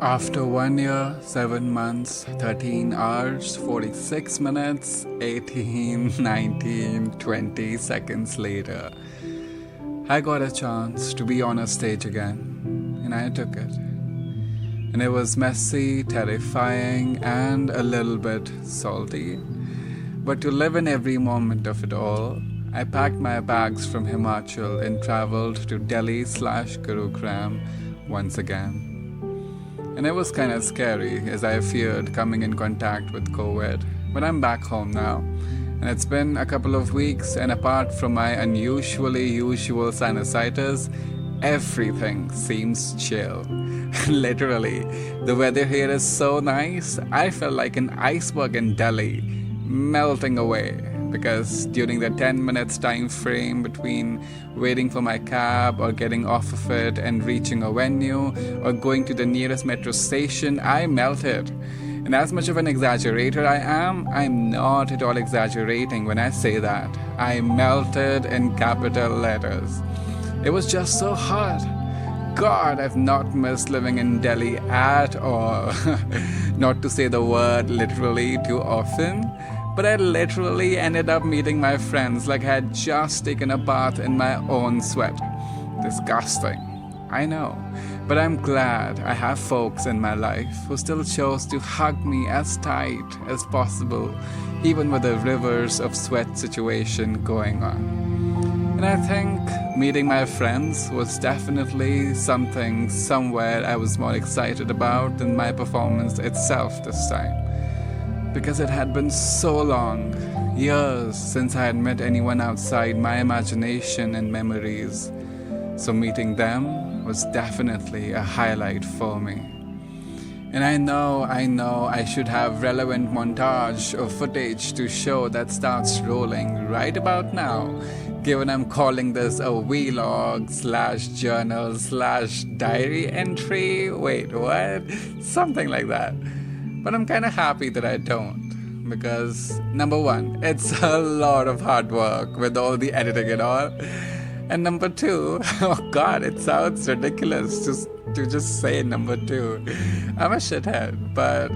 After 1 year, 7 months, 13 hours, 46 minutes, 18, 19, 20 seconds later, I got a chance to be on a stage again, and I took it. And it was messy, terrifying, and a little bit salty. But to live in every moment of it all, I packed my bags from Himachal and traveled to Delhi/Gurugram once again. And it was kind of scary as I feared coming in contact with COVID. But I'm back home now. And it's been a couple of weeks, and apart from my unusually usual sinusitis, everything seems chill. Literally, the weather here is so nice, I felt like an iceberg in Delhi, melting away. Because during the 10 minutes time frame between waiting for my cab or getting off of it and reaching a venue or going to the nearest metro station, I melted. And as much of an exaggerator I am, I'm not at all exaggerating when I say that. I melted in capital letters. It was just so hot. God, I've not missed living in Delhi at all. Not to say the word literally too often. But I literally ended up meeting my friends like I had just taken a bath in my own sweat. Disgusting. I know. But I'm glad I have folks in my life who still chose to hug me as tight as possible, even with the rivers of sweat situation going on. And I think meeting my friends was definitely something somewhere I was more excited about than my performance itself this time. Because it had been so long, years since I had met anyone outside my imagination and memories. So meeting them was definitely a highlight for me. And I know I should have relevant montage of footage to show that starts rolling right about now, given I'm calling this a vlog/journal/diary entry. Wait, what? Something like that. But I'm kind of happy that I don't, because number one, it's a lot of hard work with all the editing and all. And number two, oh God, it sounds ridiculous to just say number two. I'm a shithead, but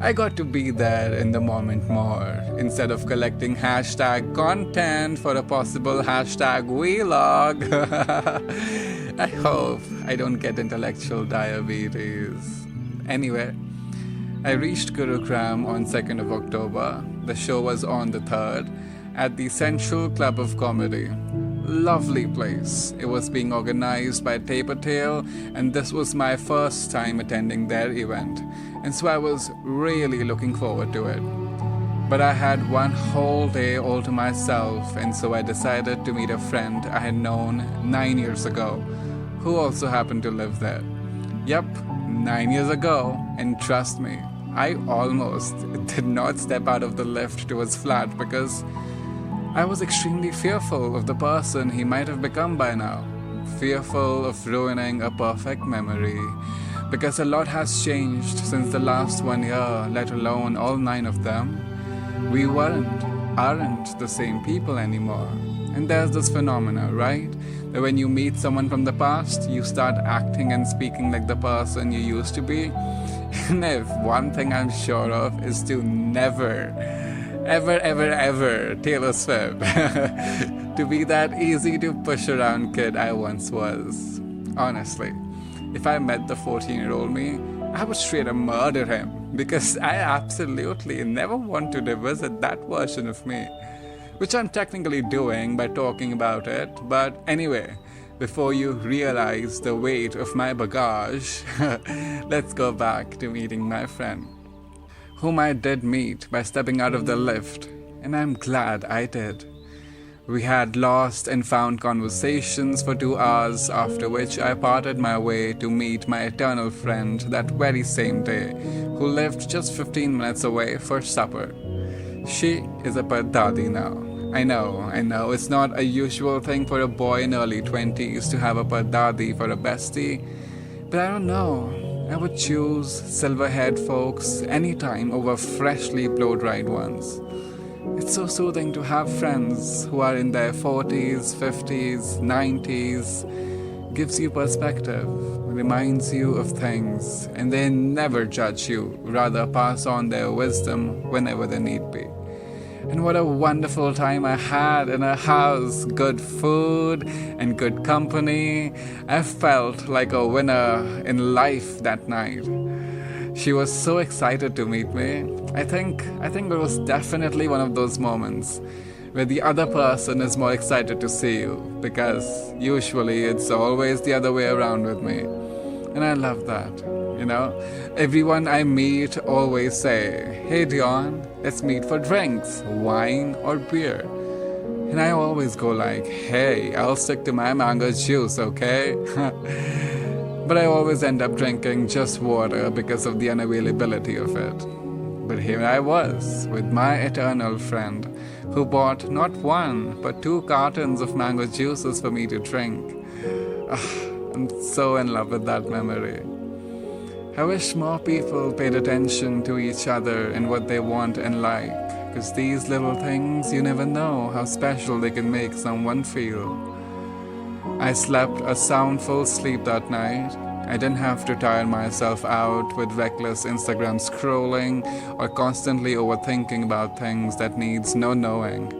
I got to be there in the moment more, instead of collecting hashtag content for a possible hashtag vlog. I hope I don't get intellectual diabetes. Anyway, I reached Gurugram on 2nd of October. The show was on the 3rd at the Central Club of Comedy. Lovely place. It was being organized by Paper Tail, and this was my first time attending their event, and so I was really looking forward to it. But I had one whole day all to myself, and so I decided to meet a friend I had known 9 years ago, who also happened to live there. Yep, 9 years ago, and trust me, I almost did not step out of the lift to his flat because I was extremely fearful of the person he might have become by now. Fearful of ruining a perfect memory. Because a lot has changed since the last 1 year, let alone all 9 of them. We aren't the same people anymore. And there's this phenomena, right? That when you meet someone from the past, you start acting and speaking like the person you used to be. And if one thing I'm sure of is to never, ever, Taylor Swift, to be that easy to push around kid I once was. Honestly, if I met the 14-year-old me, I would straight up murder him, because I absolutely never want to revisit that version of me. Which I'm technically doing by talking about it, but anyway, before you realize the weight of my bagage, let's go back to meeting my friend, whom I did meet by stepping out of the lift, and I'm glad I did. We had lost and found conversations for 2 hours, after which I parted my way to meet my eternal friend that very same day, who lived just 15 minutes away for supper. She is a Pardadi now. I know, it's not a usual thing for a boy in early 20s to have a Pardadi for a bestie, but I don't know. I would choose silver-haired folks anytime over freshly blow-dried ones. It's so soothing to have friends who are in their 40s, 50s, 90s. Gives you perspective, reminds you of things, and they never judge you, rather pass on their wisdom whenever they need be. And what a wonderful time I had in her house. Good food and good company. I felt like a winner in life that night. She was so excited to meet me. I think it was definitely one of those moments where the other person is more excited to see you, because usually it's always the other way around with me. And I love that, you know. Everyone I meet always say, "Hey Deon, let's meet for drinks, wine or beer." And I always go like, "Hey, I'll stick to my mango juice, okay?" But I always end up drinking just water because of the unavailability of it. But here I was with my eternal friend who bought not one but 2 cartons of mango juices for me to drink. I'm so in love with that memory. I wish more people paid attention to each other and what they want and like, because these little things, you never know how special they can make someone feel. I slept a soundful sleep that night. I didn't have to tire myself out with reckless Instagram scrolling or constantly overthinking about things that needs no knowing,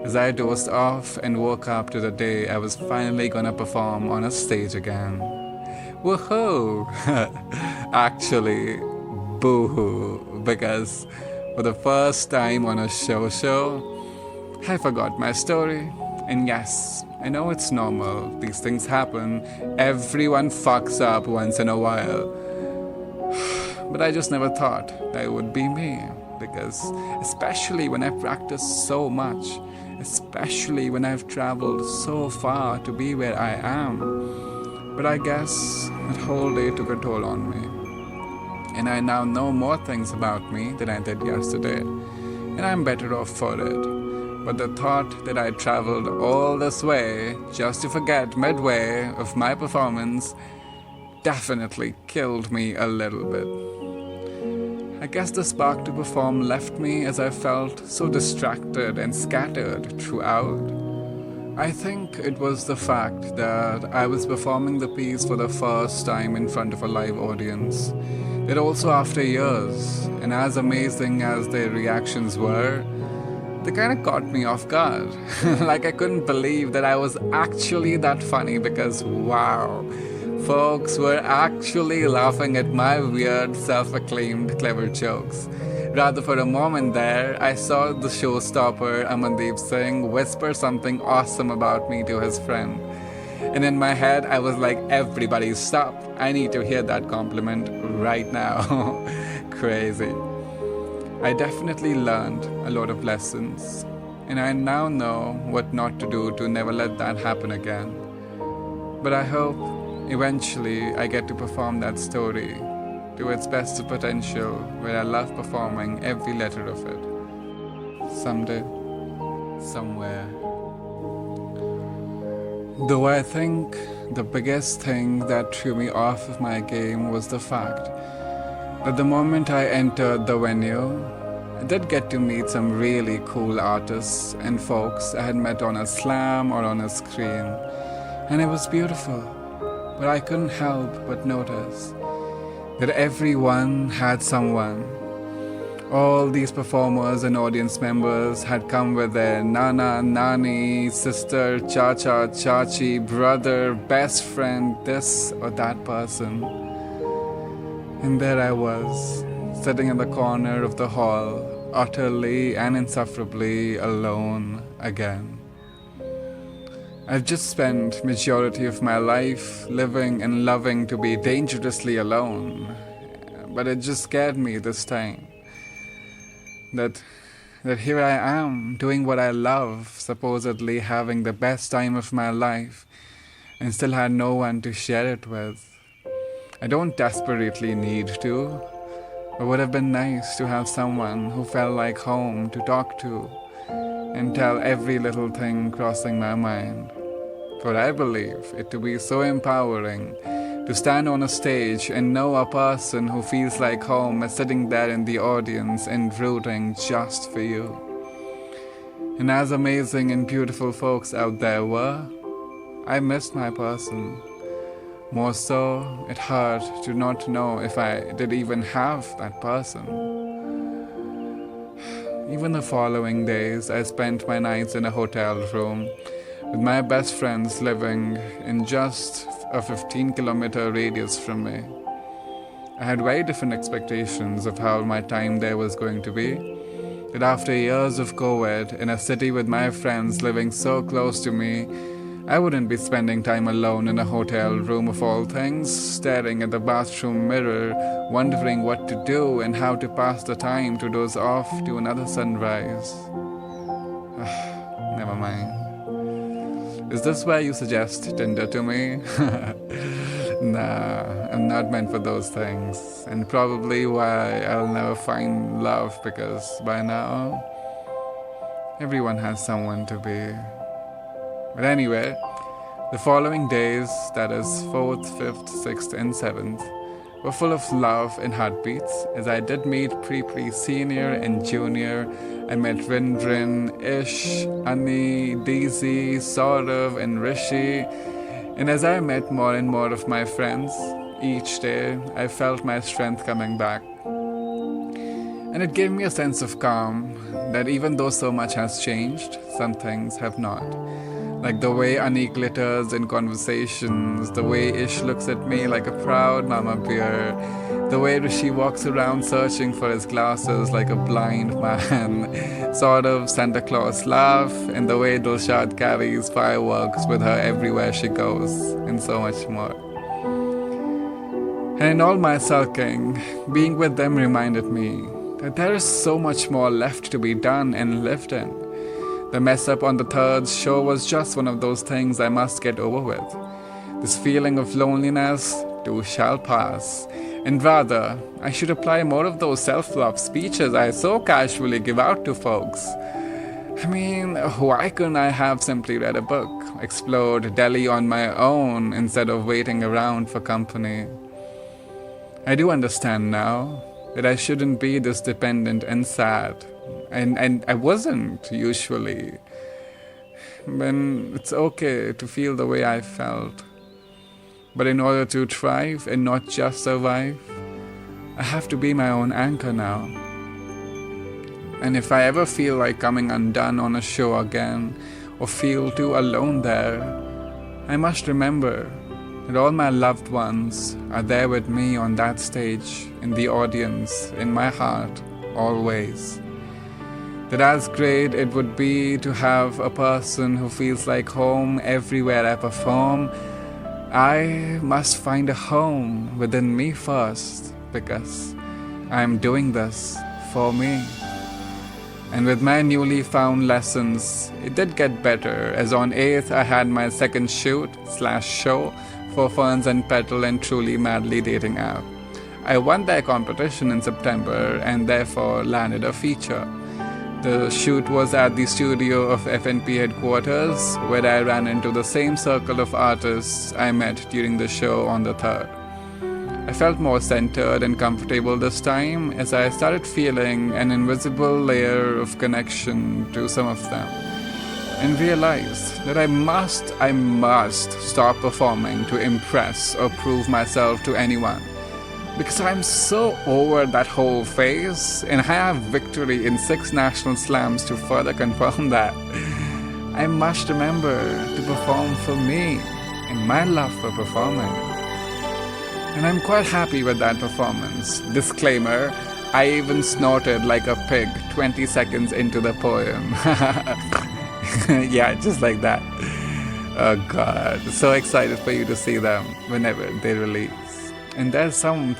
as I dozed off and woke up to the day I was finally gonna perform on a stage again. Woohoo! Actually, boo-hoo, because for the first time on a show, I forgot my story. And yes, I know it's normal. These things happen. Everyone fucks up once in a while. But I just never thought that it would be me. Because especially when I've practiced so much, especially when I've traveled so far to be where I am. But I guess that whole day took a toll on me. And I now know more things about me than I did yesterday. And I'm better off for it. But the thought that I traveled all this way just to forget midway of my performance definitely killed me a little bit. I guess the spark to perform left me as I felt so distracted and scattered throughout. I think it was the fact that I was performing the piece for the first time in front of a live audience. That also after years, and as amazing as their reactions were, they kind of caught me off guard. Like I couldn't believe that I was actually that funny, because wow, folks were actually laughing at my weird, self-acclaimed clever jokes. Rather, for a moment there, I saw the showstopper Amandeep Singh whisper something awesome about me to his friend. And in my head, I was like, everybody stop. I need to hear that compliment right now. Crazy. I definitely learned a lot of lessons, and I now know what not to do to never let that happen again. But I hope eventually I get to perform that story to its best potential, where I love performing every letter of it. Someday, somewhere. Though I think the biggest thing that threw me off of my game was the fact that the moment I entered the venue, I did get to meet some really cool artists and folks I had met on a slam or on a screen, and it was beautiful. But I couldn't help but notice that everyone had someone. All these performers and audience members had come with their nana, nani, sister, cha-cha, chachi, brother, best friend, this or that person. And there I was, sitting in the corner of the hall, utterly and insufferably alone again. I've just spent majority of my life living and loving to be dangerously alone. But it just scared me this time. That here I am, doing what I love, supposedly having the best time of my life, and still had no one to share it with. I don't desperately need to. It would have been nice to have someone who felt like home to talk to and tell every little thing crossing my mind. For I believe it to be so empowering to stand on a stage and know a person who feels like home is sitting there in the audience and rooting just for you. And as amazing and beautiful folks out there were, I missed my person. More so, it hurt to not know if I did even have that person. Even the following days, I spent my nights in a hotel room with my best friends living in just a 15-kilometer radius from me. I had very different expectations of how my time there was going to be. That after years of COVID, in a city with my friends living so close to me, I wouldn't be spending time alone in a hotel room of all things, staring at the bathroom mirror, wondering what to do and how to pass the time to doze off to another sunrise. Never mind. Is this why you suggest Tinder to me? Nah, I'm not meant for those things. And probably why I'll never find love, because by now, everyone has someone to be. But anyway, the following days, that is 4th, 5th, 6th and 7th, were full of love and heartbeats, as I did meet pre, senior and junior. I met Rin, Ish, Ani, Daisy, Saurav and Rishi. And as I met more and more of my friends, each day I felt my strength coming back. And it gave me a sense of calm, that even though so much has changed, some things have not. Like the way Ani glitters in conversations, the way Ish looks at me like a proud mama bear, the way Rishi walks around searching for his glasses like a blind man, sort of Santa Claus laugh, and the way Dilshad carries fireworks with her everywhere she goes, and so much more. And in all my sulking, being with them reminded me that there is so much more left to be done and lived in. The mess up on the third show was just one of those things I must get over with. This feeling of loneliness too shall pass. And rather, I should apply more of those self-love speeches I so casually give out to folks. I mean, why couldn't I have simply read a book, explored Delhi on my own instead of waiting around for company? I do understand now that I shouldn't be this dependent and sad. And I wasn't usually. But it's okay to feel the way I felt. But in order to thrive and not just survive, I have to be my own anchor now. And if I ever feel like coming undone on a show again, or feel too alone there, I must remember that all my loved ones are there with me on that stage, in the audience, in my heart, always. That as great it would be to have a person who feels like home everywhere I perform, I must find a home within me first, because I am doing this for me. And with my newly found lessons, it did get better, as on 8th I had my second shoot/show for Ferns and Petal and Truly Madly Dating app. I won their competition in September and therefore landed a feature. The shoot was at the studio of FNP headquarters, where I ran into the same circle of artists I met during the show on the 3rd. I felt more centered and comfortable this time, as I started feeling an invisible layer of connection to some of them, and realized that I must stop performing to impress or prove myself to anyone. Because I'm so over that whole phase, and I have victory in 6 national slams to further confirm that. I must remember to perform for me and my love for performing. And I'm quite happy with that performance. Disclaimer, I even snorted like a pig 20 seconds into the poem. Yeah, just like that. Oh God, so excited for you to see them whenever they release. And there's someone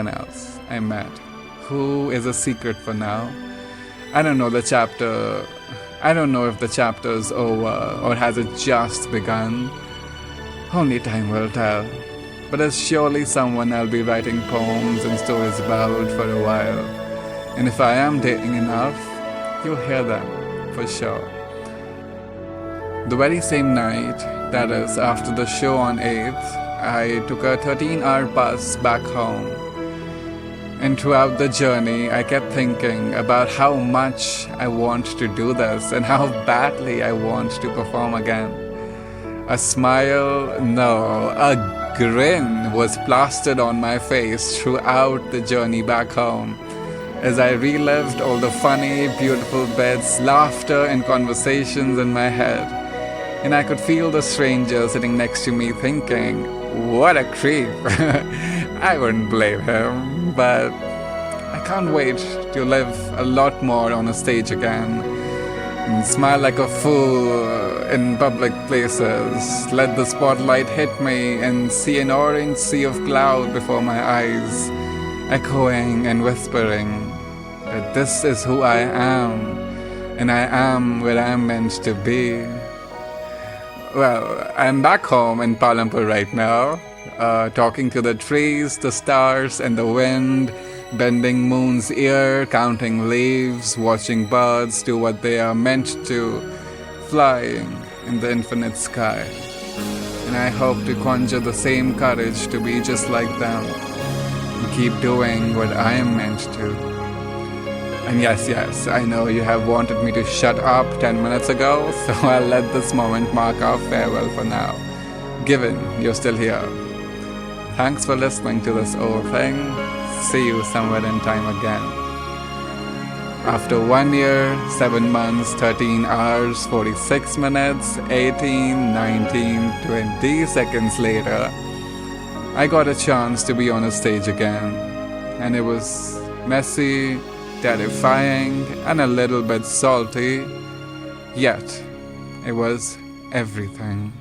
else I met, who is a secret for now. I don't know if the chapter's over or has it just begun. Only time will tell. But there's surely someone I'll be writing poems and stories about for a while. And if I am dating enough, you'll hear them, for sure. The very same night, that is after the show on 8th, I took a 13-hour bus back home. And throughout the journey, I kept thinking about how much I want to do this and how badly I want to perform again. A smile, no, a grin was plastered on my face throughout the journey back home as I relived all the funny, beautiful bits, laughter, and conversations in my head. And I could feel the stranger sitting next to me thinking, what a creep. I wouldn't blame him, but I can't wait to live a lot more on a stage again and smile like a fool in public places. Let the spotlight hit me and see an orange sea of cloud before my eyes, echoing and whispering that this is who I am, and I am where I'm meant to be. Well, I'm back home in Palampur right now, talking to the trees, the stars, and the wind, bending moon's ear, counting leaves, watching birds do what they are meant to, flying in the infinite sky. And I hope to conjure the same courage to be just like them and keep doing what I am meant to. And yes, I know you have wanted me to shut up 10 minutes ago, so I'll let this moment mark our farewell for now, given you're still here. Thanks for listening to this old thing. See you somewhere in time again. After 1 year, 7 months, 13 hours, 46 minutes, 18, 19, 20 seconds later, I got a chance to be on a stage again. And it was messy, terrifying, and a little bit salty, yet it was everything.